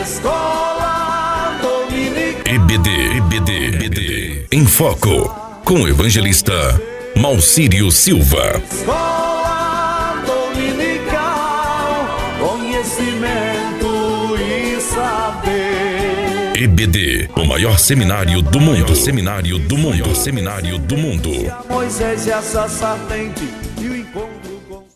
Escola Dominical. EBD em Foco, com o evangelista Malcírio Silva. Escola Dominical, conhecimento e saber. EBD, o maior seminário do mundo. Seminário do mundo. Moisés e a sarça ardente e o encontro com...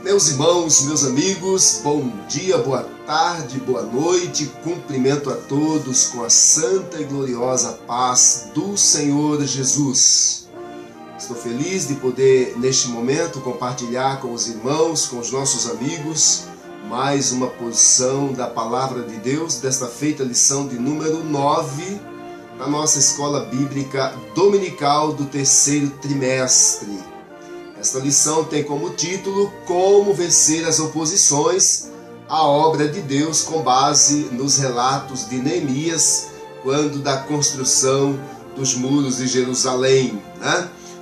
Meus irmãos, meus amigos, bom dia, boa tarde, boa noite. Cumprimento a todos com a santa e gloriosa paz do Senhor Jesus. Estou feliz de poder, neste momento, compartilhar com os irmãos, com os nossos amigos, mais uma porção da Palavra de Deus, desta feita lição de número 9, na nossa Escola Bíblica Dominical do terceiro trimestre. Esta lição tem como título Como Vencer as Oposições, a obra de Deus com base nos relatos de Neemias, quando da construção dos muros de Jerusalém.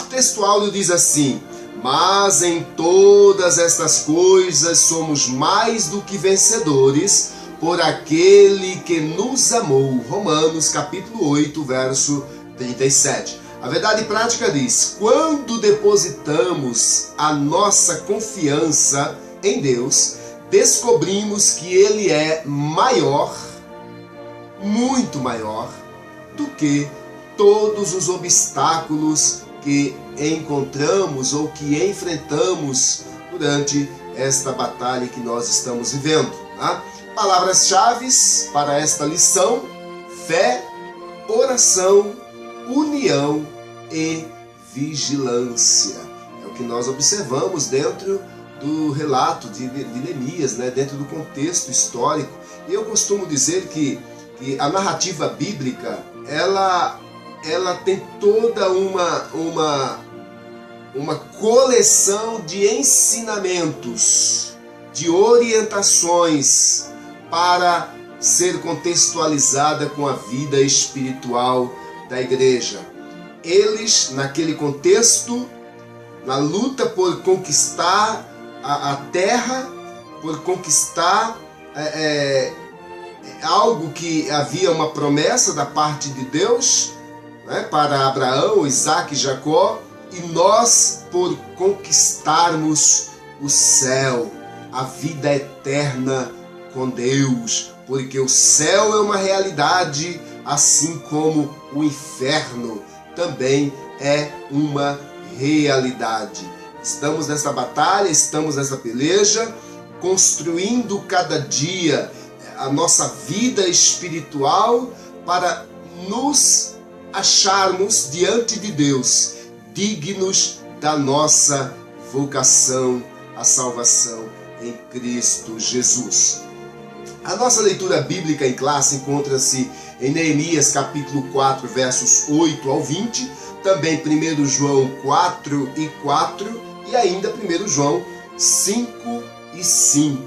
O texto áureo diz assim: mas em todas estas coisas somos mais do que vencedores por aquele que nos amou. Romanos capítulo 8, verso 37. A verdade prática diz: quando depositamos a nossa confiança em Deus, descobrimos que Ele é maior, muito maior, do que todos os obstáculos que encontramos ou que enfrentamos durante esta batalha que nós estamos vivendo. Palavras-chave para esta lição: fé, oração, união e vigilância. É o que nós observamos dentro do relato de Neemias, dentro do contexto histórico. E eu costumo dizer que a narrativa bíblica, ela tem toda uma coleção de ensinamentos, de orientações para ser contextualizada com a vida espiritual da igreja. Eles, naquele contexto, na luta por conquistar a terra, por conquistar algo que havia uma promessa da parte de Deus, para Abraão, Isaac e Jacó, e nós por conquistarmos o céu, a vida eterna com Deus, porque o céu é uma realidade, assim como o inferno também é uma realidade. Estamos nessa batalha, estamos nessa peleja, construindo cada dia a nossa vida espiritual para nos acharmos diante de Deus dignos da nossa vocação, a salvação em Cristo Jesus. A nossa leitura bíblica em classe encontra-se em Neemias capítulo 4, versos 8 ao 20, também 1 João 4 e 4 e ainda 1 João 5 e 5.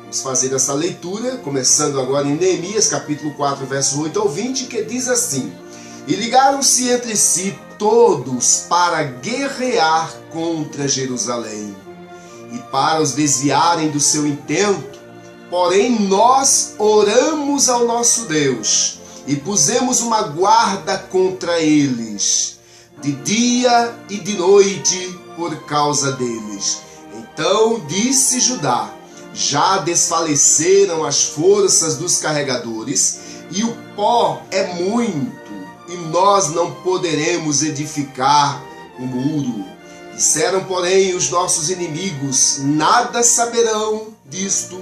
Vamos fazer essa leitura, começando agora em Neemias capítulo 4, versos 8 ao 20, que diz assim: e ligaram-se entre si todos para guerrear contra Jerusalém e para os desviarem do seu intento. Porém nós oramos ao nosso Deus e pusemos uma guarda contra eles, de dia e de noite, por causa deles. Então disse Judá: já desfaleceram as forças dos carregadores, e o pó é muito, e nós não poderemos edificar o muro. Disseram, porém, os nossos inimigos: nada saberão disto,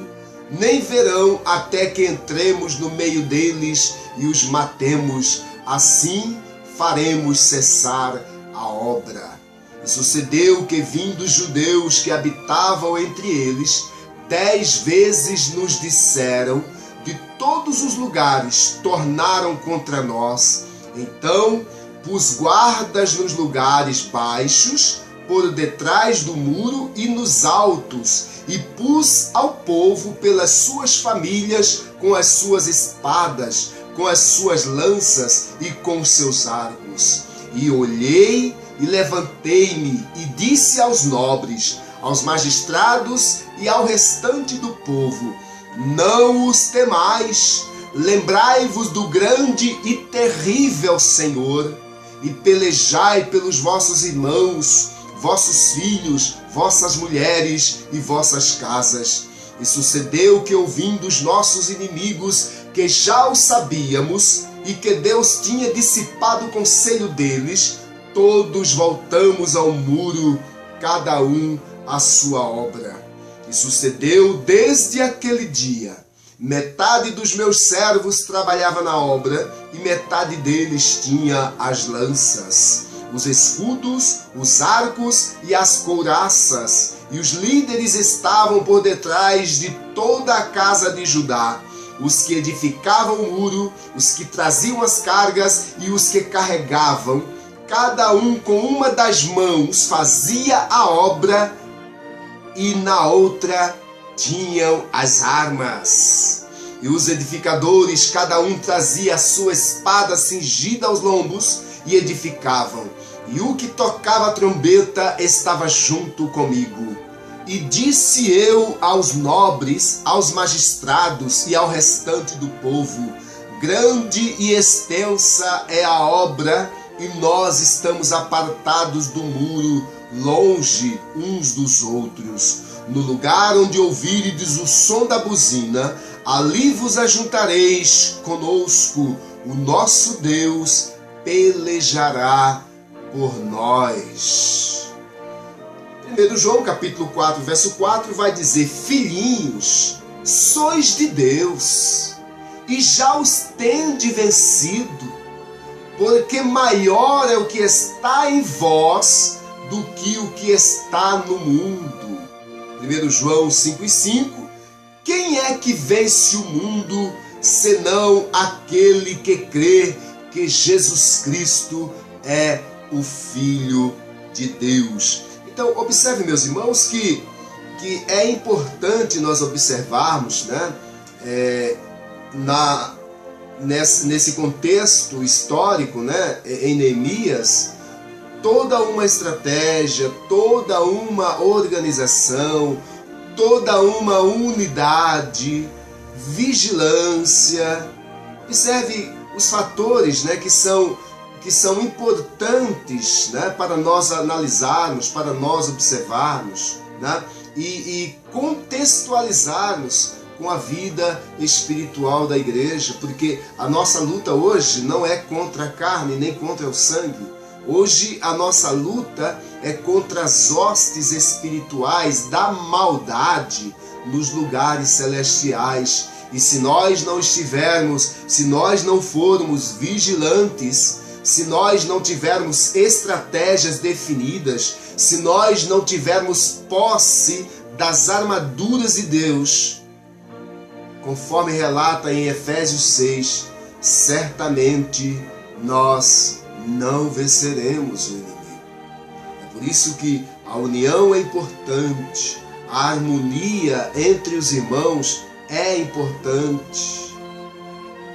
nem verão até que entremos no meio deles e os matemos. Assim faremos cessar a obra. E sucedeu que, vindo os judeus que habitavam entre eles, 10 vezes nos disseram: de todos os lugares tornaram contra nós. Então pus guardas nos lugares baixos, por detrás do muro e nos altos, e pus ao povo pelas suas famílias, com as suas espadas, com as suas lanças e com seus arcos. E olhei e levantei-me e disse aos nobres, aos magistrados e ao restante do povo: Não os temais, lembrai-vos do grande e terrível Senhor, e pelejai pelos vossos irmãos, vossos filhos, vossas mulheres e vossas casas. E sucedeu que, ouvindo os nossos inimigos, que já o sabíamos, e que Deus tinha dissipado o conselho deles, todos voltamos ao muro, cada um à sua obra. E sucedeu desde aquele dia, metade dos meus servos trabalhava na obra, e metade deles tinha as lanças, os escudos, os arcos e as couraças, e os líderes estavam por detrás de toda a casa de Judá, os que edificavam o muro, os que traziam as cargas e os que carregavam, cada um com uma das mãos fazia a obra, e na outra tinham as armas. E os edificadores, cada um trazia a sua espada cingida aos lombos, e edificavam. E o que tocava a trombeta estava junto comigo. E disse eu aos nobres, aos magistrados e ao restante do povo: grande e extensa é a obra, e nós estamos apartados do muro, longe uns dos outros. No lugar onde ouvirdes o som da buzina, ali vos ajuntareis conosco. O nosso Deus pelejará por nós. 1 João capítulo 4, verso 4 vai dizer: filhinhos, sois de Deus, e já os tende vencido, porque maior é o que está em vós do que o que está no mundo. 1 João 5,5: quem é que vence o mundo, senão aquele que crê que Jesus Cristo é o Filho de Deus? Então, observe, meus irmãos, que é importante nós observarmos, né, nesse contexto histórico, né, em Neemias, toda uma estratégia, toda uma organização, toda uma unidade, vigilância. Observe os fatores, né, que são importantes, né, para nós analisarmos, para nós observarmos, né, e contextualizarmos com a vida espiritual da igreja, porque a nossa luta hoje não é contra a carne nem contra o sangue. Hoje a nossa luta é contra as hostes espirituais da maldade nos lugares celestiais. E se nós não estivermos, se nós não formos vigilantes, se nós não tivermos estratégias definidas, se nós não tivermos posse das armaduras de Deus, conforme relata em Efésios 6, certamente nós não venceremos o inimigo. É por isso que a união é importante, a harmonia entre os irmãos é importante.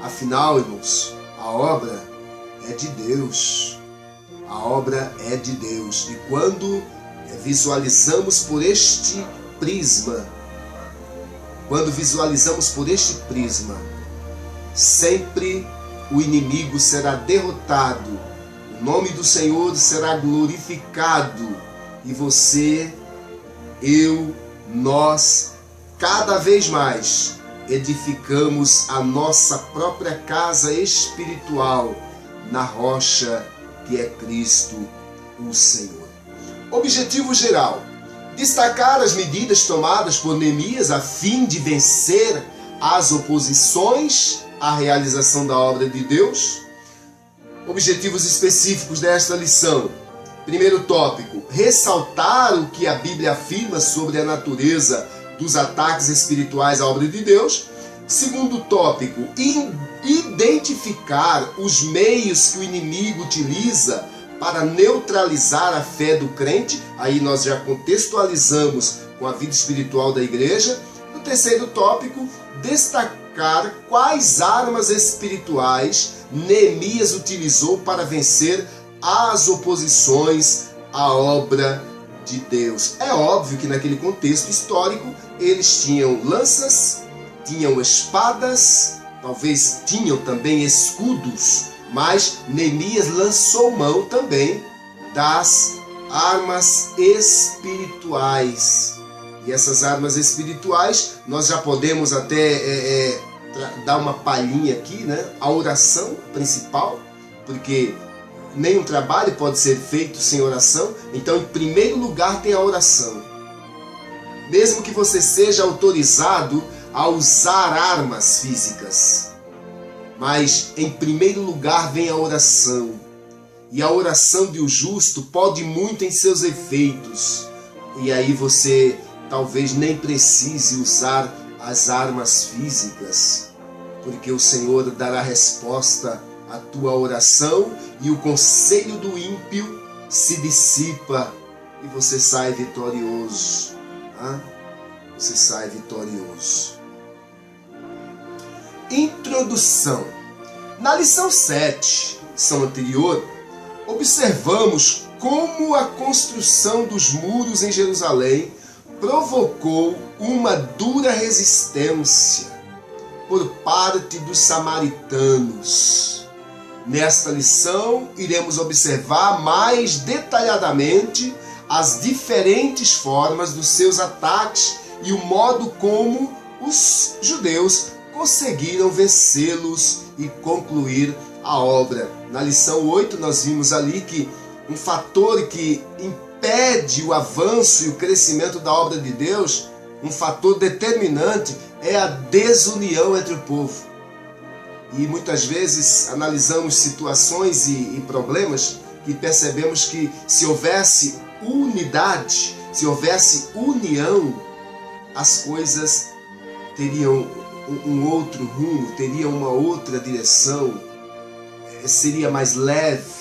Afinal, irmãos, a obra é de Deus. A obra é de Deus. E quando visualizamos por este prisma, sempre o inimigo será derrotado, o nome do Senhor será glorificado, e você, eu, nós, cada vez mais edificamos a nossa própria casa espiritual na rocha que é Cristo, o Senhor. Objetivo geral: destacar as medidas tomadas por Neemias a fim de vencer as oposições à realização da obra de Deus. Objetivos específicos desta lição: primeiro tópico, ressaltar o que a Bíblia afirma sobre a natureza dos ataques espirituais à obra de Deus. Segundo tópico, identificar os meios que o inimigo utiliza para neutralizar a fé do crente. Aí nós já contextualizamos com a vida espiritual da igreja. No terceiro tópico, destacar quais armas espirituais Neemias utilizou para vencer as oposições à obra de Deus. É óbvio que naquele contexto histórico eles tinham lanças, tinham espadas, talvez tinham também escudos, mas Neemias lançou mão também das armas espirituais. E essas armas espirituais, nós já podemos até dar uma palhinha aqui, né? A oração principal, porque nenhum trabalho pode ser feito sem oração. Então, em primeiro lugar, tem a oração. Mesmo que você seja autorizado a usar armas físicas, mas em primeiro lugar vem a oração. E a oração de um justo pode muito em seus efeitos. E aí você talvez nem precise usar as armas físicas, porque o Senhor dará resposta à tua oração e o conselho do ímpio se dissipa e você sai vitorioso. Tá? Você sai vitorioso. Introdução. Na lição 7, lição anterior, observamos como a construção dos muros em Jerusalém provocou uma dura resistência por parte dos samaritanos. Nesta lição, iremos observar mais detalhadamente as diferentes formas dos seus ataques e o modo como os judeus conseguiram vencê-los e concluir a obra. Na lição 8, nós vimos ali que um fator que impede o avanço e o crescimento da obra de Deus, um fator determinante, é a desunião entre o povo. E muitas vezes analisamos situações e problemas e percebemos que se houvesse unidade, se houvesse união, as coisas teriam um outro rumo, teriam uma outra direção, seria mais leve,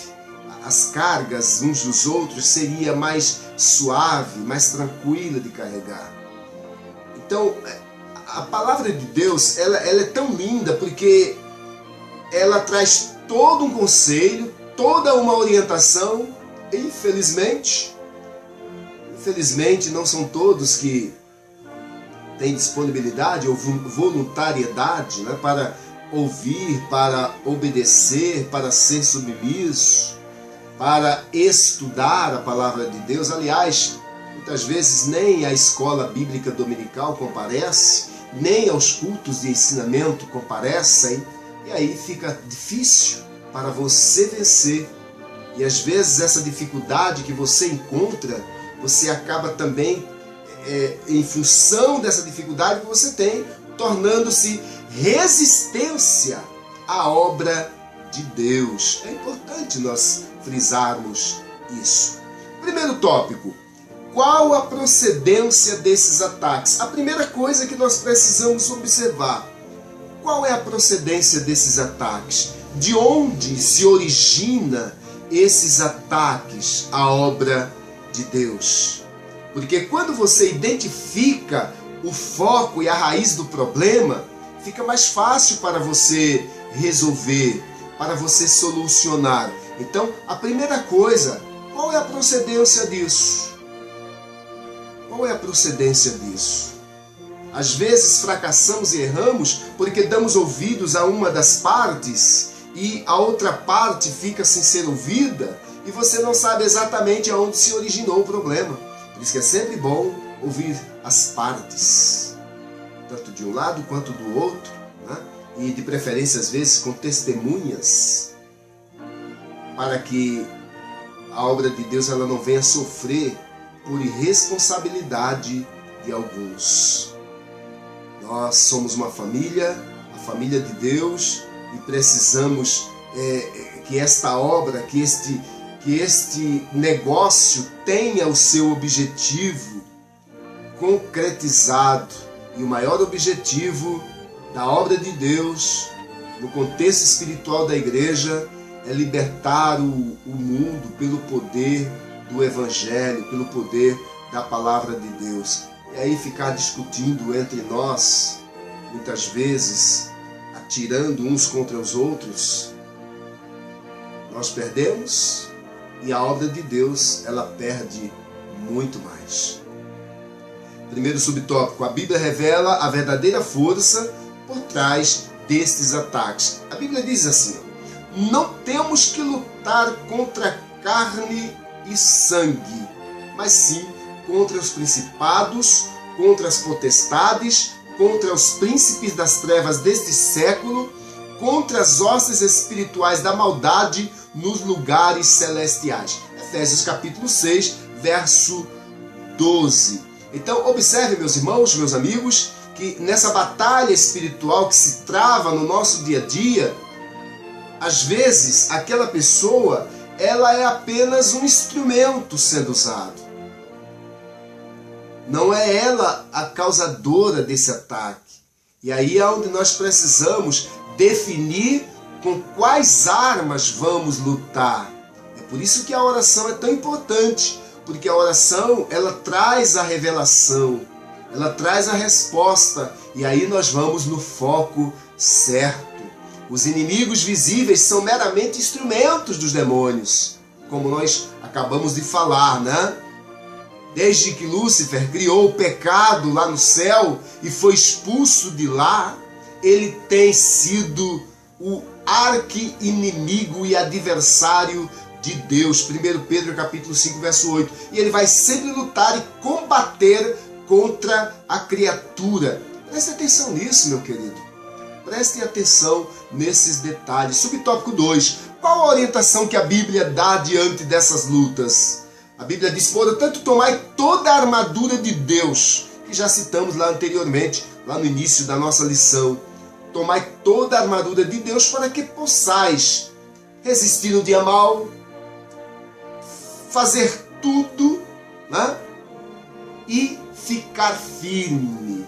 as cargas uns dos outros seria mais suave, mais tranquila de carregar. Então, a palavra de Deus, ela é tão linda porque ela traz todo um conselho, toda uma orientação. Infelizmente não são todos que têm disponibilidade ou voluntariedade, né, para ouvir, para obedecer, para ser submisso, para estudar a palavra de Deus. Aliás, muitas vezes nem a escola bíblica dominical comparece, nem aos cultos de ensinamento comparecem, e aí fica difícil para você vencer. E às vezes essa dificuldade que você encontra, você acaba também, em função dessa dificuldade que você tem, tornando-se resistência à obra de Deus. É importante nós frisarmos isso. Primeiro tópico: qual a procedência desses ataques? A primeira coisa que nós precisamos observar: qual é a procedência desses ataques? De onde se origina esses ataques à obra de Deus? Porque quando você identifica o foco e a raiz do problema, fica mais fácil para você resolver, para você solucionar. Então, a primeira coisa, qual é a procedência disso? Qual é a procedência disso? Às vezes fracassamos e erramos porque damos ouvidos a uma das partes e a outra parte fica sem ser ouvida e você não sabe exatamente aonde se originou o problema. Por isso que é sempre bom ouvir as partes, tanto de um lado quanto do outro, né? E de preferência às vezes com testemunhas, para que a obra de Deus ela não venha sofrer por irresponsabilidade de alguns. Nós somos uma família, a família de Deus, e precisamos que esta obra, que este negócio tenha o seu objetivo concretizado. E o maior objetivo da obra de Deus, no contexto espiritual da igreja, é libertar o mundo pelo poder do Evangelho, pelo poder da palavra de Deus. E aí ficar discutindo entre nós, muitas vezes atirando uns contra os outros, nós perdemos e a obra de Deus ela perde muito mais. Primeiro subtópico: a Bíblia revela a verdadeira força por trás destes ataques. A Bíblia diz assim: não temos que lutar contra carne e sangue, mas sim contra os principados, contra as potestades, contra os príncipes das trevas deste século, contra as hostes espirituais da maldade nos lugares celestiais. Efésios capítulo 6, verso 12. Então, observe, meus irmãos, meus amigos, que nessa batalha espiritual que se trava no nosso dia a dia, às vezes aquela pessoa, ela é apenas um instrumento sendo usado. Não é ela a causadora desse ataque. E aí é onde nós precisamos definir com quais armas vamos lutar. É por isso que a oração é tão importante, porque a oração, ela traz a revelação, ela traz a resposta, e aí nós vamos no foco certo. Os inimigos visíveis são meramente instrumentos dos demônios, como nós acabamos de falar, né? Desde que Lúcifer criou o pecado lá no céu e foi expulso de lá, ele tem sido o arqui-inimigo e adversário de Deus. 1 Pedro capítulo 5, verso 8. E ele vai sempre lutar e combater contra a criatura. Preste atenção nisso, meu querido. Prestem atenção nesses detalhes. Subtópico 2. Qual a orientação que a Bíblia dá diante dessas lutas? A Bíblia diz: portanto, tomai toda a armadura de Deus, que já citamos lá anteriormente, lá no início da nossa lição. Tomai toda a armadura de Deus para que possais resistir no dia mau, fazer tudo, né? E ficar firme.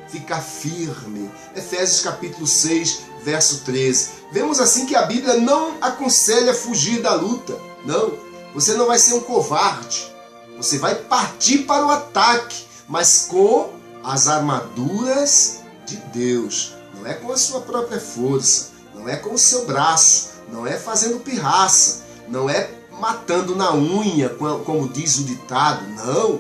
Ficar firme. Efésios capítulo 6, verso 13. Vemos assim que a Bíblia não aconselha fugir da luta. Não. Você não vai ser um covarde. Você vai partir para o ataque, mas com as armaduras de Deus. Não é com a sua própria força, não é com o seu braço, não é fazendo pirraça, não é matando na unha, como diz o ditado. Não,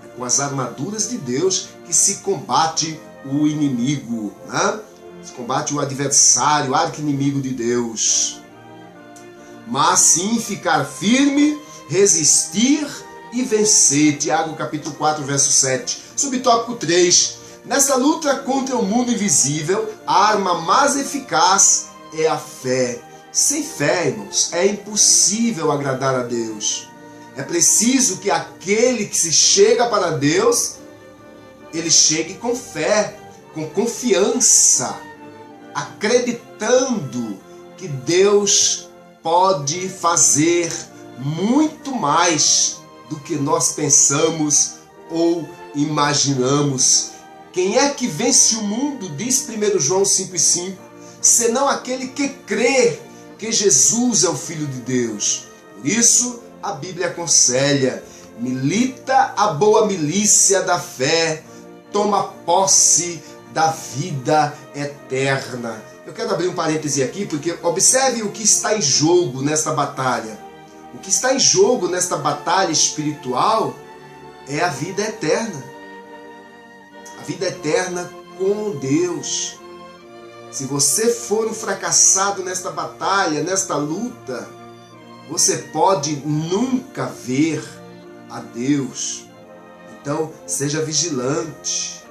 é com as armaduras de Deus que se combate o inimigo, né? Se combate o adversário, o arqui-inimigo de Deus. Mas sim ficar firme, resistir e vencer. Tiago capítulo 4, verso 7. Subtópico 3. Nessa luta contra o mundo invisível, a arma mais eficaz é a fé. Sem fé, irmãos, é impossível agradar a Deus. É preciso que aquele que se chega para Deus, ele chegue com fé, com confiança, acreditando que Deus pode fazer muito mais do que nós pensamos ou imaginamos. Quem é que vence o mundo, diz 1 João 5,5, senão aquele que crê que Jesus é o Filho de Deus. Por isso, a Bíblia aconselha: milita a boa milícia da fé, toma posse da vida eterna. Eu quero abrir um parêntese aqui, porque observe o que está em jogo nesta batalha. O que está em jogo nesta batalha espiritual é a vida eterna. A vida eterna com Deus. Se você for um fracassado nesta batalha, nesta luta, você pode nunca ver a Deus. Então, seja vigilante,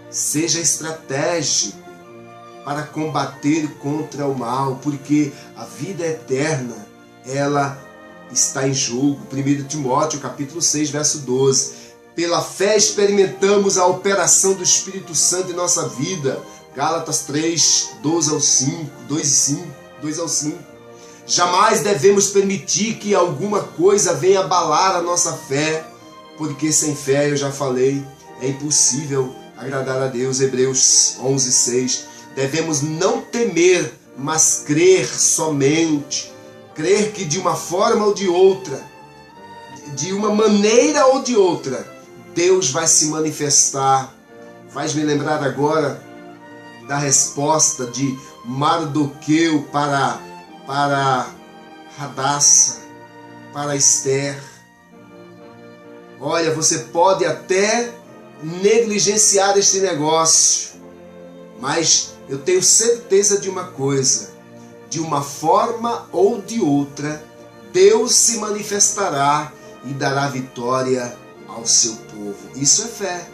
seja estratégico para combater contra o mal, porque a vida eterna, ela está em jogo. 1 Timóteo capítulo 6, verso 12. Pela fé experimentamos a operação do Espírito Santo em nossa vida. Gálatas 3, 2 ao 5. Jamais devemos permitir que alguma coisa venha abalar a nossa fé, porque sem fé, eu já falei, é impossível agradar a Deus. Hebreus 11, 6. Devemos não temer, mas crer somente. Crer que de uma forma ou de outra, de uma maneira ou de outra, Deus vai se manifestar. Faz-me lembrar agora da resposta de Mardoqueu para Radassa, para Esther. Olha, você pode até negligenciar este negócio. Mas eu tenho certeza de uma coisa: de uma forma ou de outra, Deus se manifestará e dará vitória ao seu povo. Isso é fé.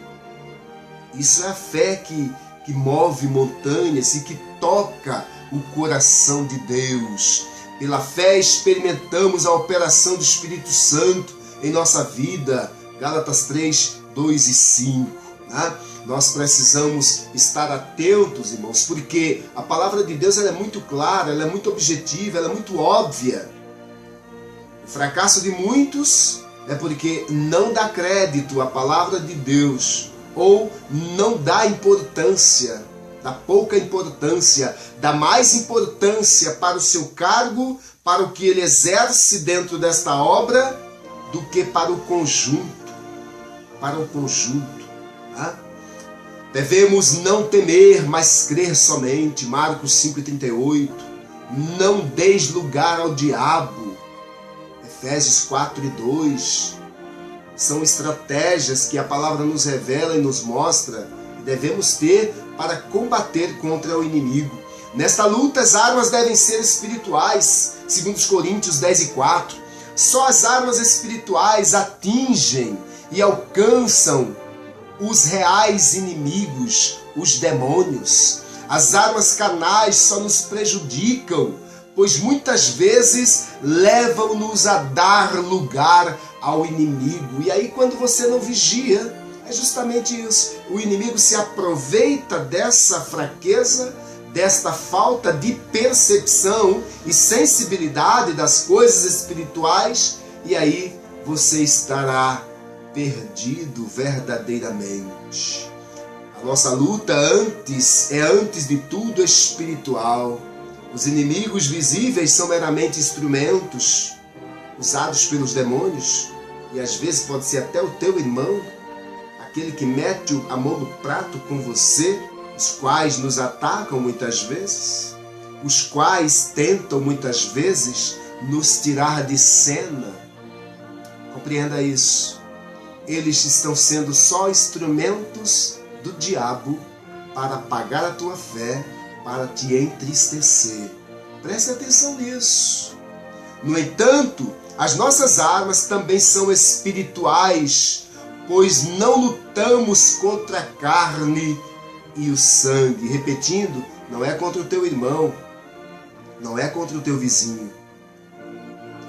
Isso é a fé que move montanhas e que toca o coração de Deus. Pela fé experimentamos a operação do Espírito Santo em nossa vida. Gálatas 3, 2 e 5. Né? Nós precisamos estar atentos, irmãos, porque a palavra de Deus ela é muito clara, ela é muito objetiva, ela é muito óbvia. O fracasso de muitos é porque não dá crédito à palavra de Deus, ou não dá importância, dá pouca importância, dá mais importância para o seu cargo, para o que ele exerce dentro desta obra, do que para o conjunto. Para o conjunto. Tá? Devemos não temer, mas crer somente. Marcos 5,38. Não deis lugar ao diabo. Efésios 4 e 2. São estratégias que a palavra nos revela e nos mostra que devemos ter para combater contra o inimigo. Nesta luta, as armas devem ser espirituais, segundo Coríntios 10 e 4. Só as armas espirituais atingem e alcançam os reais inimigos, os demônios. As armas carnais só nos prejudicam, pois muitas vezes levam-nos a dar lugar ao inimigo. E aí, quando você não vigia, é justamente isso. O inimigo se aproveita dessa fraqueza, desta falta de percepção e sensibilidade das coisas espirituais, e aí você estará perdido verdadeiramente. A nossa luta é antes de tudo espiritual. Os inimigos visíveis são meramente instrumentos usados pelos demônios, e às vezes pode ser até o teu irmão, aquele que mete a mão no prato com você, os quais nos atacam muitas vezes, os quais tentam muitas vezes nos tirar de cena. Compreenda isso. Eles estão sendo só instrumentos do diabo para apagar a tua fé, para te entristecer. Preste atenção nisso. No entanto, as nossas armas também são espirituais, pois não lutamos contra a carne e o sangue. Repetindo, não é contra o teu irmão, não é contra o teu vizinho,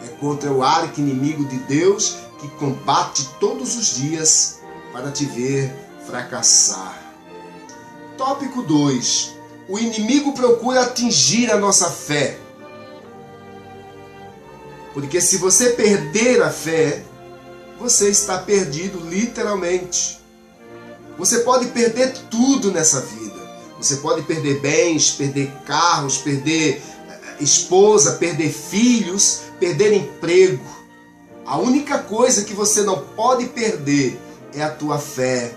é contra o arqui-inimigo de Deus que combate todos os dias para te ver fracassar. Tópico 2. O inimigo procura atingir a nossa fé. Porque se você perder a fé, você está perdido literalmente. Você pode perder tudo nessa vida. Você pode perder bens, perder carros, perder esposa, perder filhos, perder emprego. A única coisa que você não pode perder é a tua fé.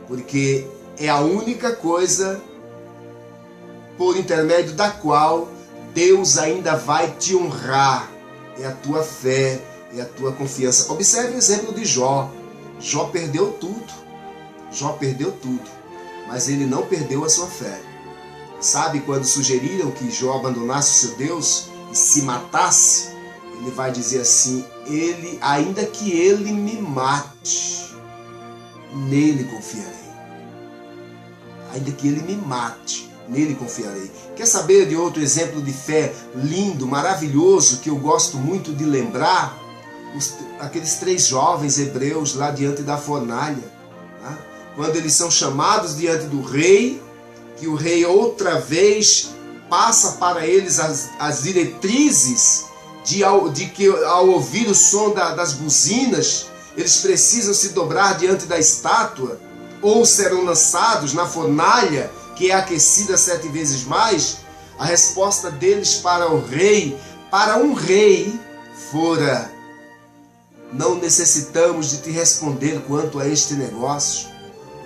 Porque é a única coisa por intermédio da qual Deus ainda vai te honrar. É a tua fé, é a tua confiança. Observe o exemplo de Jó. Jó perdeu tudo. Jó perdeu tudo. Mas ele não perdeu a sua fé. Sabe quando sugeriram que Jó abandonasse o seu Deus e se matasse? Ele vai dizer assim: ainda que ele me mate, nele confiarei. Ainda que ele me mate, nele confiarei. Quer saber de outro exemplo de fé lindo, maravilhoso, que eu gosto muito de lembrar? Aqueles 3 jovens hebreus lá diante da fornalha. Tá? Quando eles são chamados diante do rei, que o rei outra vez passa para eles as diretrizes de que ao ouvir o som das buzinas, eles precisam se dobrar diante da estátua, ou serão lançados na fornalha, que é aquecida 7 vezes mais. A resposta deles para um rei, fora: não necessitamos de te responder quanto a este negócio.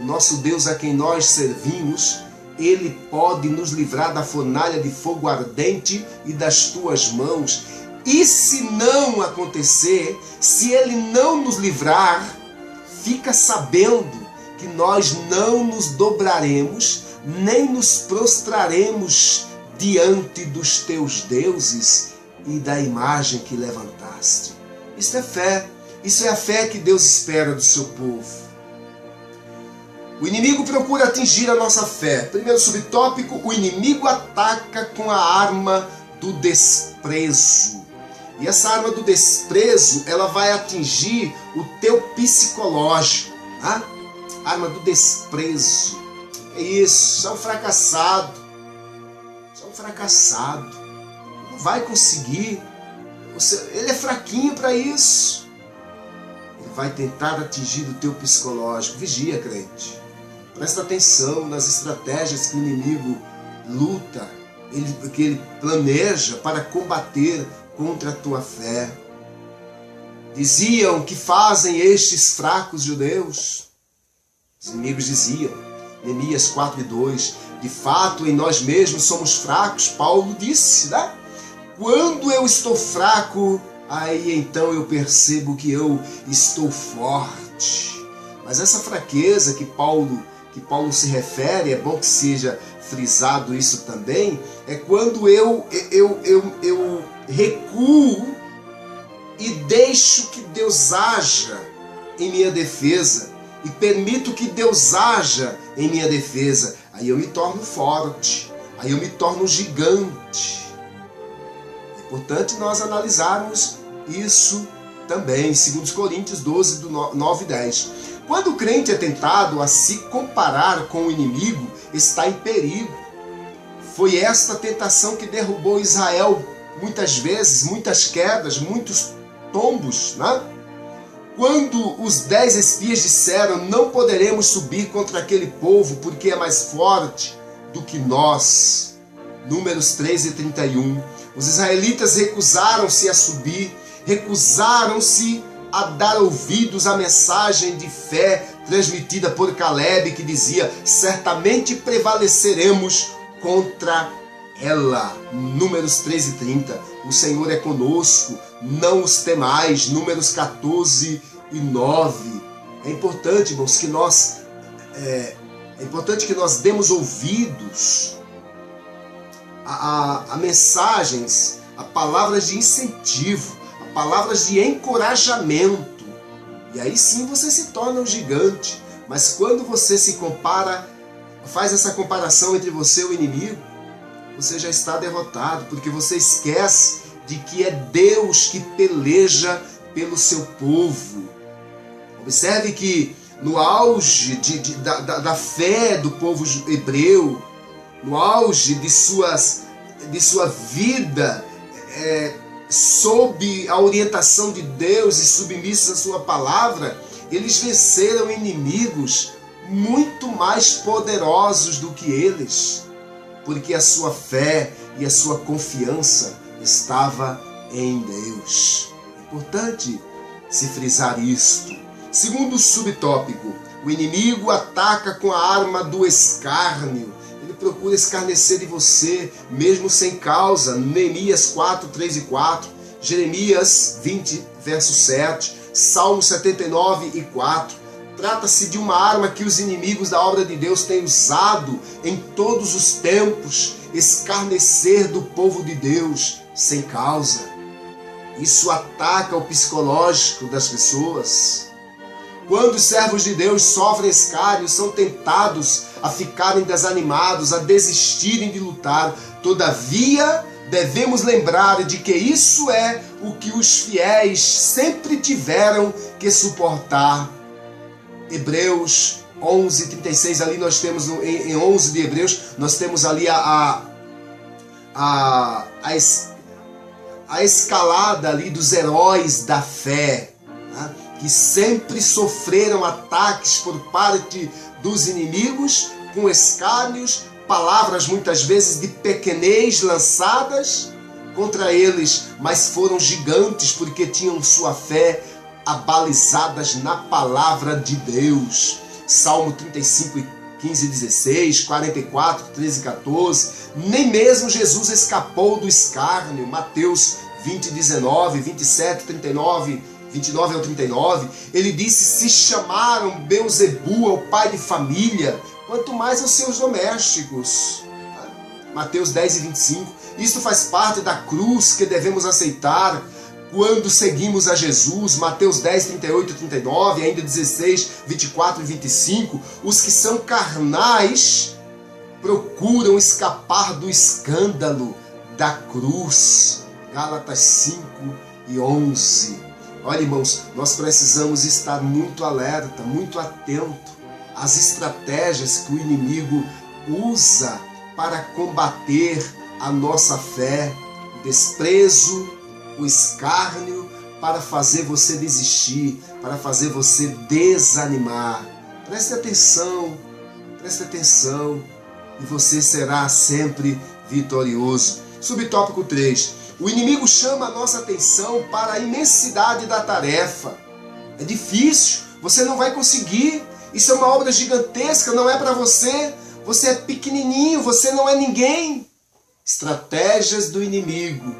O nosso Deus a quem nós servimos, Ele pode nos livrar da fornalha de fogo ardente e das tuas mãos. E se não acontecer, se Ele não nos livrar, fica sabendo que nós não nos dobraremos, nem nos prostraremos diante dos teus deuses e da imagem que levantaste. Isso é fé. Isso é a fé que Deus espera do seu povo. O inimigo procura atingir a nossa fé. Primeiro subtópico, o inimigo ataca com a arma do desprezo. E essa arma do desprezo, ela vai atingir o teu psicológico. Tá? Arma do desprezo. É isso, é um fracassado. É um fracassado. Não vai conseguir. Ele é fraquinho para isso. Ele vai tentar atingir o teu psicológico. Vigia, crente. Presta atenção nas estratégias que o inimigo luta, que ele planeja para combater contra a tua fé. Diziam que fazem estes fracos judeus. Os inimigos diziam, Neemias 4:2, de fato em nós mesmos somos fracos. Paulo disse, né? Quando eu estou fraco, aí então eu percebo que eu estou forte. Mas essa fraqueza que Paulo se refere, é bom que seja frisado isso também, é quando eu recuo e deixo que Deus haja em minha defesa e permito que Deus haja em minha defesa. Aí eu me torno forte, aí eu me torno gigante. É importante nós analisarmos isso também, 2 Coríntios 12, do 9 e 10. Quando o crente é tentado a se comparar com o inimigo, está em perigo. Foi esta tentação que derrubou Israel muitas vezes, muitas quedas, muitos tombos, né? Quando os 10 espias disseram, não poderemos subir contra aquele povo porque é mais forte do que nós. Números 13:31. Os israelitas recusaram-se a subir, recusaram-se a dar ouvidos à mensagem de fé transmitida por Caleb, que dizia, certamente prevaleceremos contra ela. Números 13:30. O Senhor é conosco, não os temais. Números 14:9. É importante, irmãos, que nós demos ouvidos a mensagens, a palavras de incentivo, a palavras de encorajamento. E aí sim você se torna um gigante. Mas quando você se compara, faz essa comparação entre você e o inimigo, você já está derrotado, porque você esquece de que é Deus que peleja pelo seu povo. Observe que no auge da fé do povo hebreu, no auge de sua vida, sob a orientação de Deus e submissos à sua palavra, eles venceram inimigos muito mais poderosos do que eles, porque a sua fé e a sua confiança estava em Deus. É importante se frisar isto. Segundo subtópico, o inimigo ataca com a arma do escárnio. Ele procura escarnecer de você, mesmo sem causa. Neemias 4, 3 e 4, Jeremias 20, verso 7, Salmo 79 e 4. Trata-se de uma arma que os inimigos da obra de Deus têm usado em todos os tempos, escarnecer do povo de Deus sem causa. Isso ataca o psicológico das pessoas. Quando os servos de Deus sofrem escárnio, são tentados a ficarem desanimados, a desistirem de lutar. Todavia, devemos lembrar de que isso é o que os fiéis sempre tiveram que suportar. Hebreus 11:36, ali nós temos, em 11 de Hebreus, nós temos ali a escalada ali dos heróis da fé, né? Que sempre sofreram ataques por parte dos inimigos, com escárnios, palavras muitas vezes de pequenez lançadas contra eles, mas foram gigantes porque tinham sua fé abalizadas na palavra de Deus. Salmo 35, 15 e 16, 44, 13 e 14. Nem mesmo Jesus escapou do escárnio. Mateus 20, 19, 27, 39, 29 ao 39, ele disse: se chamaram Beelzebul ao pai de família, quanto mais aos seus domésticos. Mateus 10 e 25. Isto faz parte da cruz que devemos aceitar quando seguimos a Jesus. Mateus 10, 38 e 39, ainda 16, 24 e 25. Os que são carnais procuram escapar do escândalo da cruz. Gálatas 5 e 11. Olha, irmãos, nós precisamos estar muito alerta, muito atento às estratégias que o inimigo usa para combater a nossa fé, o desprezo, o escárnio, para fazer você desistir, para fazer você desanimar. Preste atenção, e você será sempre vitorioso. Subtópico 3. O inimigo chama a nossa atenção para a imensidade da tarefa. É difícil, você não vai conseguir. Isso é uma obra gigantesca, não é para você. Você é pequenininho, você não é ninguém. Estratégias do inimigo.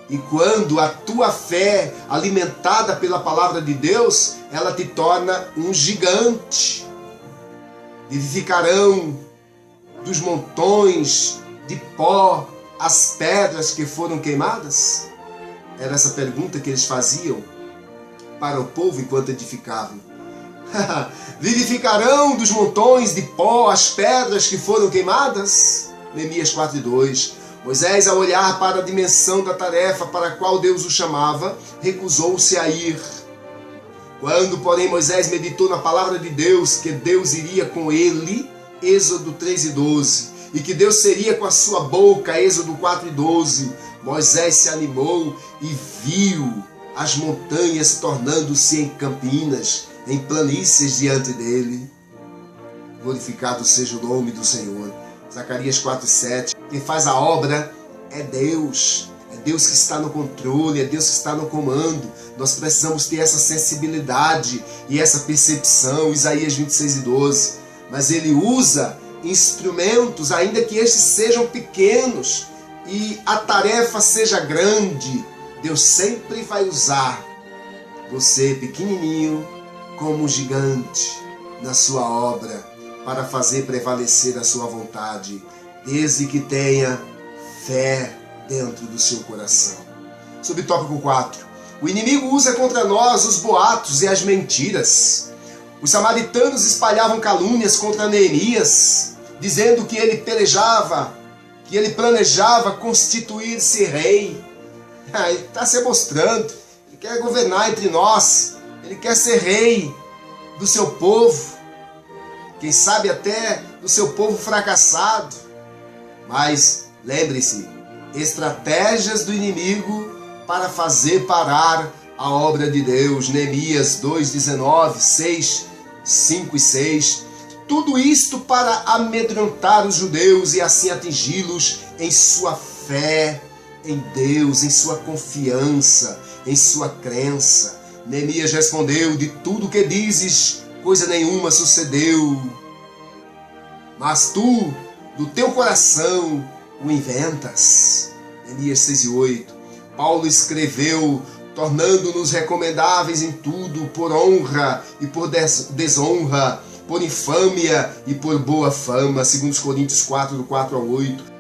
E quando a tua fé, alimentada pela palavra de Deus, ela te torna um gigante. Vivificarão dos montões de pó as pedras que foram queimadas? Era essa pergunta que eles faziam para o povo enquanto edificavam. Vivificarão dos montões de pó as pedras que foram queimadas? Neemias 4 e 2. Moisés, ao olhar para a dimensão da tarefa para a qual Deus o chamava, recusou-se a ir. Quando, porém, Moisés meditou na palavra de Deus, que Deus iria com ele, Êxodo 3 e 12, e que Deus seria com a sua boca, Êxodo 4 e 12, Moisés se animou e viu as montanhas tornando-se em campinas, em planícies diante dele. Glorificado seja o nome do Senhor. Zacarias 4 e 7. Quem faz a obra é Deus. É Deus que está no controle, é Deus que está no comando. Nós precisamos ter essa sensibilidade e essa percepção. Isaías 26 e 12. Mas ele usa instrumentos, ainda que estes sejam pequenos e a tarefa seja grande. Deus sempre vai usar você, pequenininho, como gigante na sua obra, para fazer prevalecer a sua vontade, desde que tenha fé dentro do seu coração. Subtópico 4. O inimigo usa contra nós os boatos e as mentiras. Os samaritanos espalhavam calúnias contra Neemias, dizendo que ele pelejava, que ele planejava constituir-se rei. Ele está se mostrando, ele quer governar entre nós, ele quer ser rei do seu povo, quem sabe até do seu povo fracassado. Mas lembre-se, estratégias do inimigo para fazer parar a obra de Deus. Neemias 2:19, 6, 5 e 6. Tudo isto para amedrontar os judeus e assim atingi-los em sua fé em Deus, em sua confiança, em sua crença. Neemias respondeu: de tudo que dizes, coisa nenhuma sucedeu, mas tu, do teu coração, o inventas. Neemias 6 e 8. Paulo escreveu: tornando-nos recomendáveis em tudo, por honra e por desonra, por infâmia e por boa fama. 2 Coríntios 4, do 4 ao 8.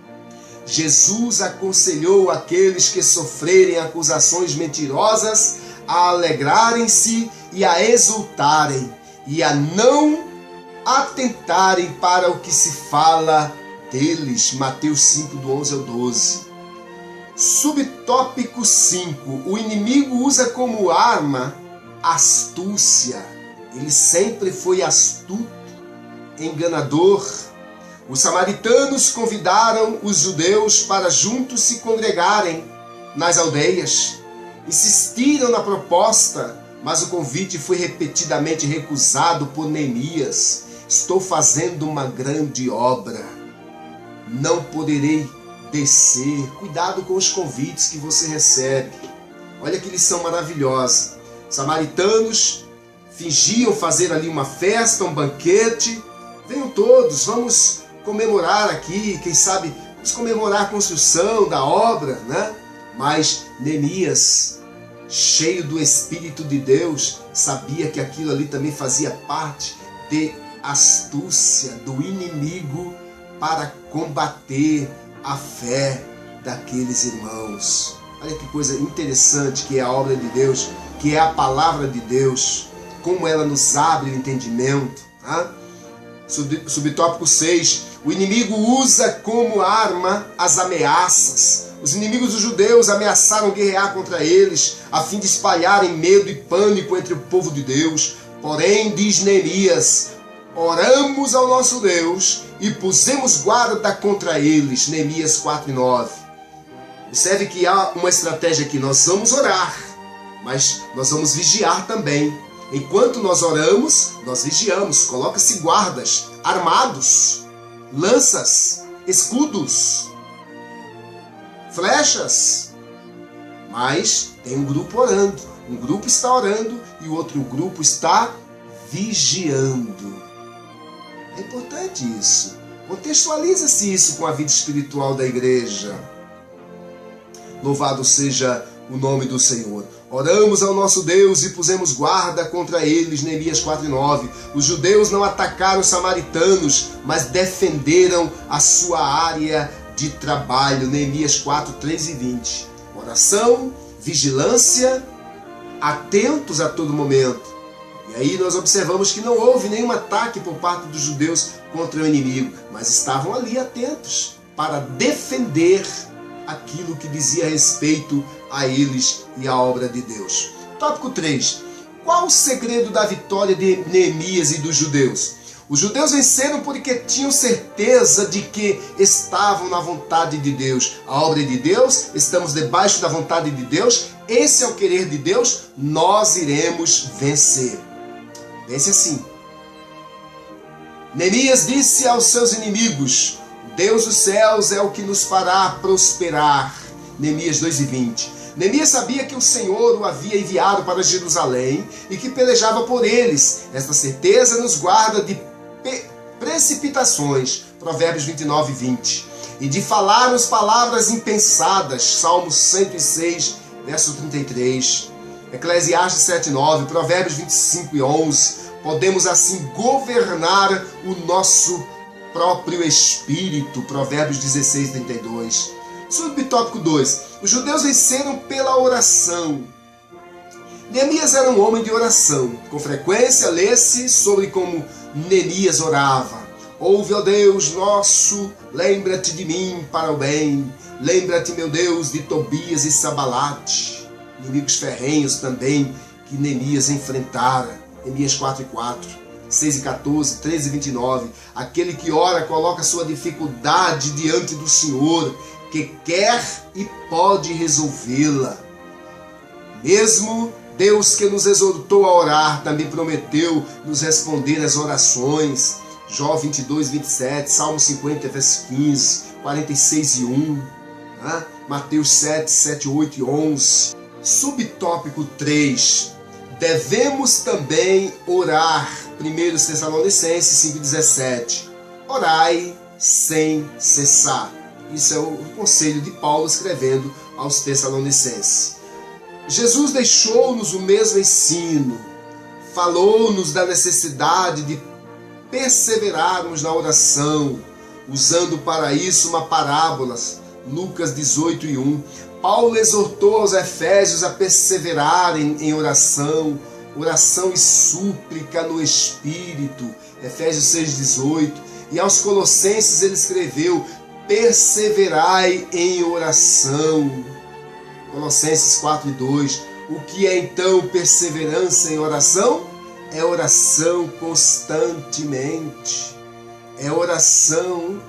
Jesus aconselhou aqueles que sofrerem acusações mentirosas a alegrarem-se e a exultarem, e a não atentarem para o que se fala deles. Mateus 5, do 11 ao 12. Subtópico 5. O inimigo usa como arma astúcia. Ele sempre foi astuto, enganador. Os samaritanos convidaram os judeus para juntos se congregarem nas aldeias. Insistiram na proposta, mas o convite foi repetidamente recusado por Neemias. Estou fazendo uma grande obra, não poderei descer. Cuidado com os convites que você recebe. Olha que lição maravilhosa. Samaritanos fingiam fazer ali uma festa, um banquete. Venham todos, vamos comemorar aqui, quem sabe, vamos comemorar a construção da obra, né? Mas Neemias cheio do Espírito de Deus, sabia que aquilo ali também fazia parte de astúcia do inimigo para combater a fé daqueles irmãos. Olha que coisa interessante que é a obra de Deus, que é a palavra de Deus, como ela nos abre o entendimento. Tá? Subtópico 6. O inimigo usa como arma as ameaças. Os inimigos dos judeus ameaçaram guerrear contra eles, a fim de espalharem medo e pânico entre o povo de Deus. Porém, diz Neemias, oramos ao nosso Deus e pusemos guarda contra eles. Neemias 4:9. Observe que há uma estratégia aqui. Nós vamos orar, mas nós vamos vigiar também. Enquanto nós oramos, nós vigiamos. Coloca-se guardas, armados, lanças, escudos, flechas. Mas tem um grupo orando. Um grupo está orando e o outro grupo está vigiando. É importante isso. Contextualiza-se isso com a vida espiritual da igreja. Louvado seja o nome do Senhor. Oramos ao nosso Deus e pusemos guarda contra eles. Neemias 4:9. Os judeus não atacaram os samaritanos, mas defenderam a sua área de trabalho. Neemias 4:3-20. Oração, vigilância, atentos a todo momento. E aí nós observamos que não houve nenhum ataque por parte dos judeus contra o inimigo, mas estavam ali atentos para defender aquilo que dizia respeito a eles e à obra de Deus. Tópico 3. Qual o segredo da vitória de Neemias e dos judeus? Os judeus venceram porque tinham certeza de que estavam na vontade de Deus. A obra de Deus, estamos debaixo da vontade de Deus, esse é o querer de Deus, nós iremos vencer. Pense assim. Neemias disse aos seus inimigos, Deus dos céus é o que nos fará prosperar. Neemias 2:20. Neemias sabia que o Senhor o havia enviado para Jerusalém e que pelejava por eles. Esta certeza nos guarda de precipitações. Provérbios 29:20. E de falarmos palavras impensadas. Salmos 106, verso 33. Eclesiastes 7:9. Provérbios 25:11. Podemos assim governar o nosso próprio espírito. Provérbios 16:32. Subtópico 2. Os judeus venceram pela oração. Neemias era um homem de oração. Com frequência lê-se sobre como Neemias orava. Ouve, ó Deus nosso, lembra-te de mim para o bem. Lembra-te, meu Deus, de Tobias e Sabalate. Inimigos ferrenhos também que Neemias enfrentara. Neemias 4:4. 6:14, 13:29. Aquele que ora coloca sua dificuldade diante do Senhor, que quer e pode resolvê-la. Mesmo Deus que nos exortou a orar, também prometeu nos responder às orações. Jó 22:27, Salmo 50, verso 15, 46:1, né? Mateus 7, 8 e 11. Subtópico 3. Devemos também orar. 1 Tessalonicenses 5:17. Orai sem cessar. Isso é o conselho de Paulo escrevendo aos Tessalonicenses. Jesus deixou-nos o mesmo ensino. Falou-nos da necessidade de perseverarmos na oração, usando para isso uma parábola. Lucas 18:1. Paulo exortou aos Efésios a perseverarem em oração e súplica no Espírito, Efésios 6:18. E aos Colossenses ele escreveu, perseverai em oração, Colossenses 4:2. O que é então perseverança em oração? É oração constantemente, é oração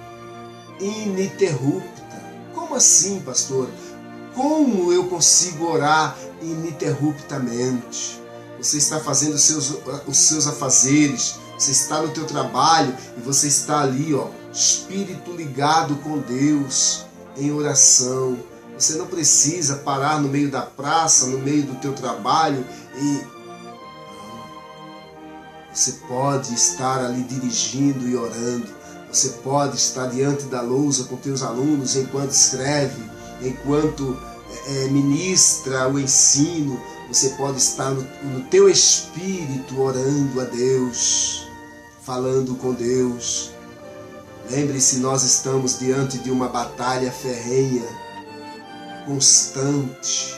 ininterrupta. Como assim, pastor? Como eu consigo orar ininterruptamente? Você está fazendo os seus afazeres, você está no teu trabalho e você está ali, espírito ligado com Deus, em oração. Você não precisa parar no meio da praça, no meio do teu trabalho e... Você pode estar ali dirigindo e orando. Você pode estar diante da lousa com teus alunos enquanto escreve, enquanto ministra o ensino, você pode estar no teu espírito orando a Deus, falando com Deus. Lembre-se, nós estamos diante de uma batalha ferrenha, constantemente.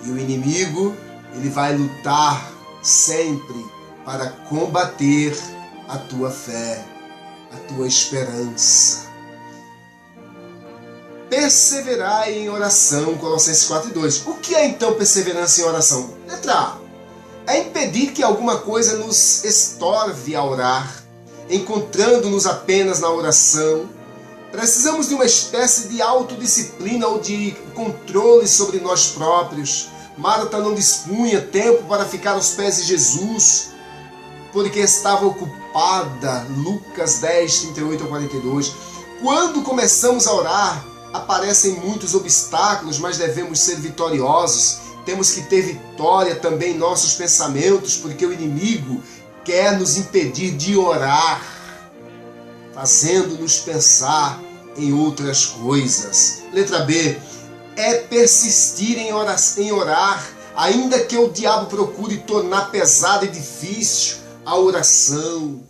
E o inimigo, ele vai lutar sempre para combater a tua fé, a tua esperança. Perseverai em oração, Colossenses 4:2. O que é então perseverança em oração? Letra A. É impedir que alguma coisa nos estorve a orar, encontrando-nos apenas na oração. Precisamos de uma espécie de autodisciplina ou de controle sobre nós próprios. Marta não dispunha tempo para ficar aos pés de Jesus, porque estava ocupada. Lucas 10, 38-42. Quando começamos a orar, aparecem muitos obstáculos, mas devemos ser vitoriosos. Temos que ter vitória também em nossos pensamentos, porque o inimigo quer nos impedir de orar, fazendo-nos pensar em outras coisas. Letra B. É persistir em orar, ainda que o diabo procure tornar pesada e difícil a oração.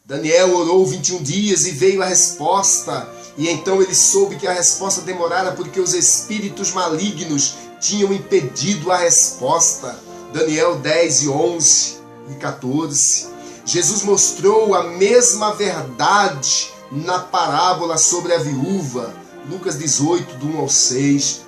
Daniel orou 21 dias e veio a resposta. E então ele soube que a resposta demorara porque os espíritos malignos tinham impedido a resposta. Daniel 10, 11 e 14. Jesus mostrou a mesma verdade na parábola sobre a viúva. Lucas 18, do 1 ao 6.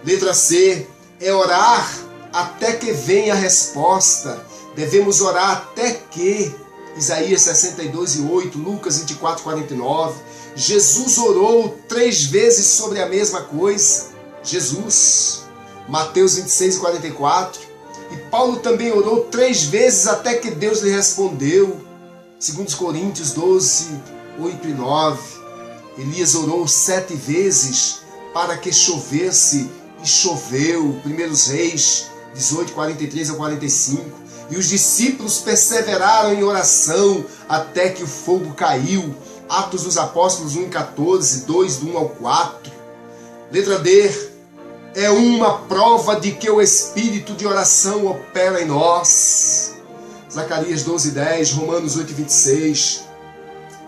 Letra C. É orar até que venha a resposta. Devemos orar até que. Isaías 62, 8. Lucas 24, 49. Jesus orou 3 vezes sobre a mesma coisa. Jesus. Mateus 26, 44. E Paulo também orou 3 vezes até que Deus lhe respondeu. 2 Coríntios 12, 8 e 9. Elias orou 7 vezes para que chovesse, e choveu. 1 Reis 18, 43 a 45. E os discípulos perseveraram em oração até que o fogo caiu. Atos dos Apóstolos 1, 14, 2, do 1 ao 4. Letra D. É uma prova de que o espírito de oração opera em nós. Zacarias 12, 10, Romanos 8, 26,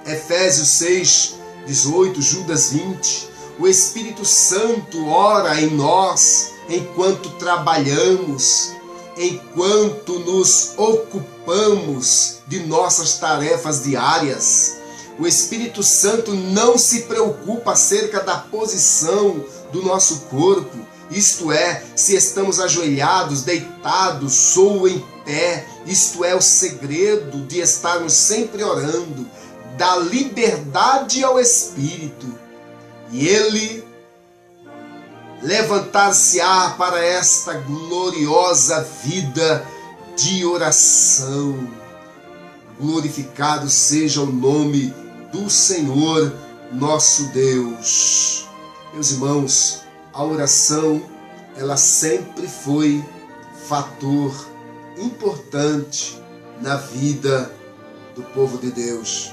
Efésios 6, 18, Judas 20. O Espírito Santo ora em nós enquanto trabalhamos, enquanto nos ocupamos de nossas tarefas diárias. O Espírito Santo não se preocupa acerca da posição do nosso corpo, isto é, se estamos ajoelhados, deitados ou em pé. Isto é o segredo de estarmos sempre orando. Dá liberdade ao Espírito e ele levantar-se-á para esta gloriosa vida de oração. Glorificado seja o nome do Senhor nosso Deus. Meus irmãos, a oração, ela sempre foi fator importante na vida do povo de Deus.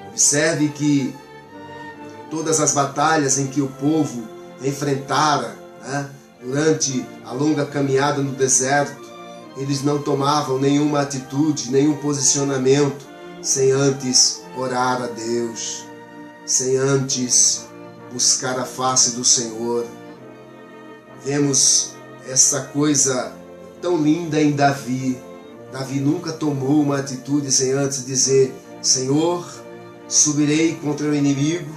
Observe que todas as batalhas em que o povo enfrentara, durante a longa caminhada no deserto, eles não tomavam nenhuma atitude, nenhum posicionamento, sem antes orar a Deus, sem antes buscar a face do Senhor. Vemos essa coisa tão linda em Davi. Davi nunca tomou uma atitude sem antes dizer: Senhor, subirei contra o inimigo,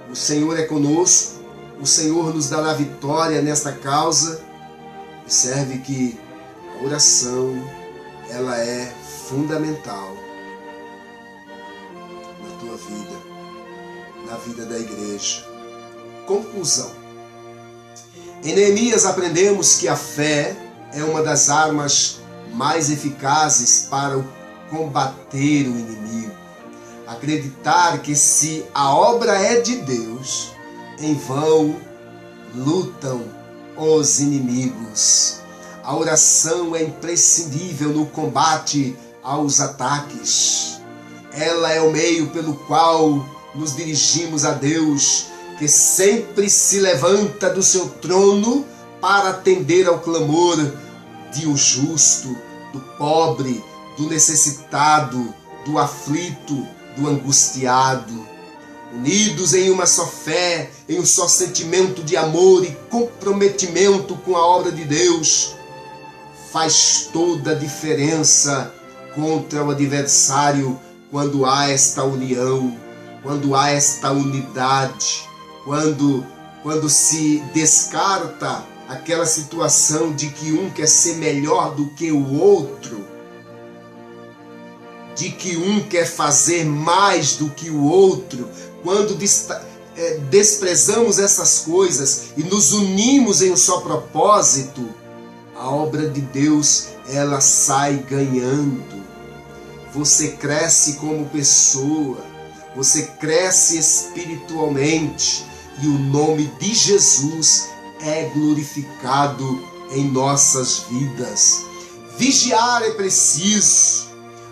o Senhor é conosco, o Senhor nos dará vitória nesta causa. Observe que a oração, ela é fundamental na tua vida, na vida da igreja. Conclusão. Em Neemias aprendemos que a fé é uma das armas mais eficazes para combater o inimigo. Acreditar que se a obra é de Deus, em vão lutam os inimigos. A oração é imprescindível no combate aos ataques. Ela é o meio pelo qual nos dirigimos a Deus que sempre se levanta do seu trono para atender ao clamor de um justo, do pobre, do necessitado, do aflito, do angustiado. Unidos em uma só fé, em um só sentimento de amor e comprometimento com a obra de Deus, faz toda a diferença contra o adversário quando há esta união, quando há esta unidade, quando se descarta aquela situação de que um quer ser melhor do que o outro, de que um quer fazer mais do que o outro, quando desprezamos essas coisas e nos unimos em um só propósito, a obra de Deus, ela sai ganhando. Você cresce como pessoa, você cresce espiritualmente e o nome de Jesus é glorificado em nossas vidas. Vigiar é preciso.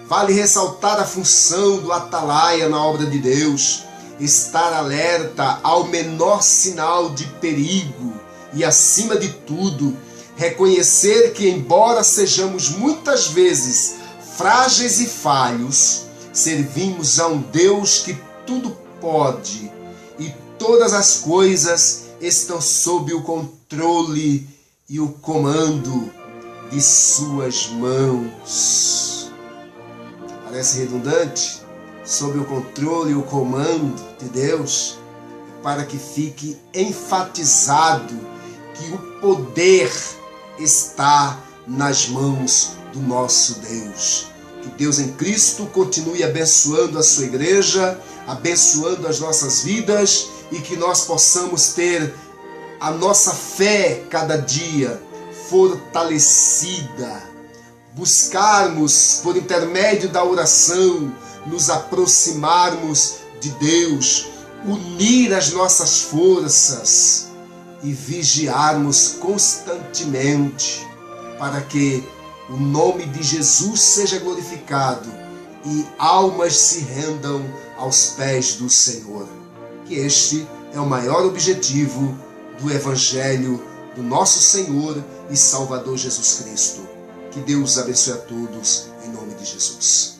Vale ressaltar a função do atalaia na obra de Deus, estar alerta ao menor sinal de perigo e, acima de tudo, reconhecer que, embora sejamos muitas vezes frágeis e falhos, servimos a um Deus que tudo pode e todas as coisas estão sob o controle e o comando de suas mãos. Parece redundante? Sob o controle e o comando de Deus, para que fique enfatizado que o poder está nas mãos do nosso Deus. Que Deus em Cristo continue abençoando a sua igreja, abençoando as nossas vidas e que nós possamos ter a nossa fé cada dia fortalecida, buscarmos por intermédio da oração, nos aproximarmos de Deus, unir as nossas forças e vigiarmos constantemente para que o nome de Jesus seja glorificado e almas se rendam aos pés do Senhor. Que este é o maior objetivo do Evangelho do nosso Senhor e Salvador Jesus Cristo. Que Deus abençoe a todos, em nome de Jesus.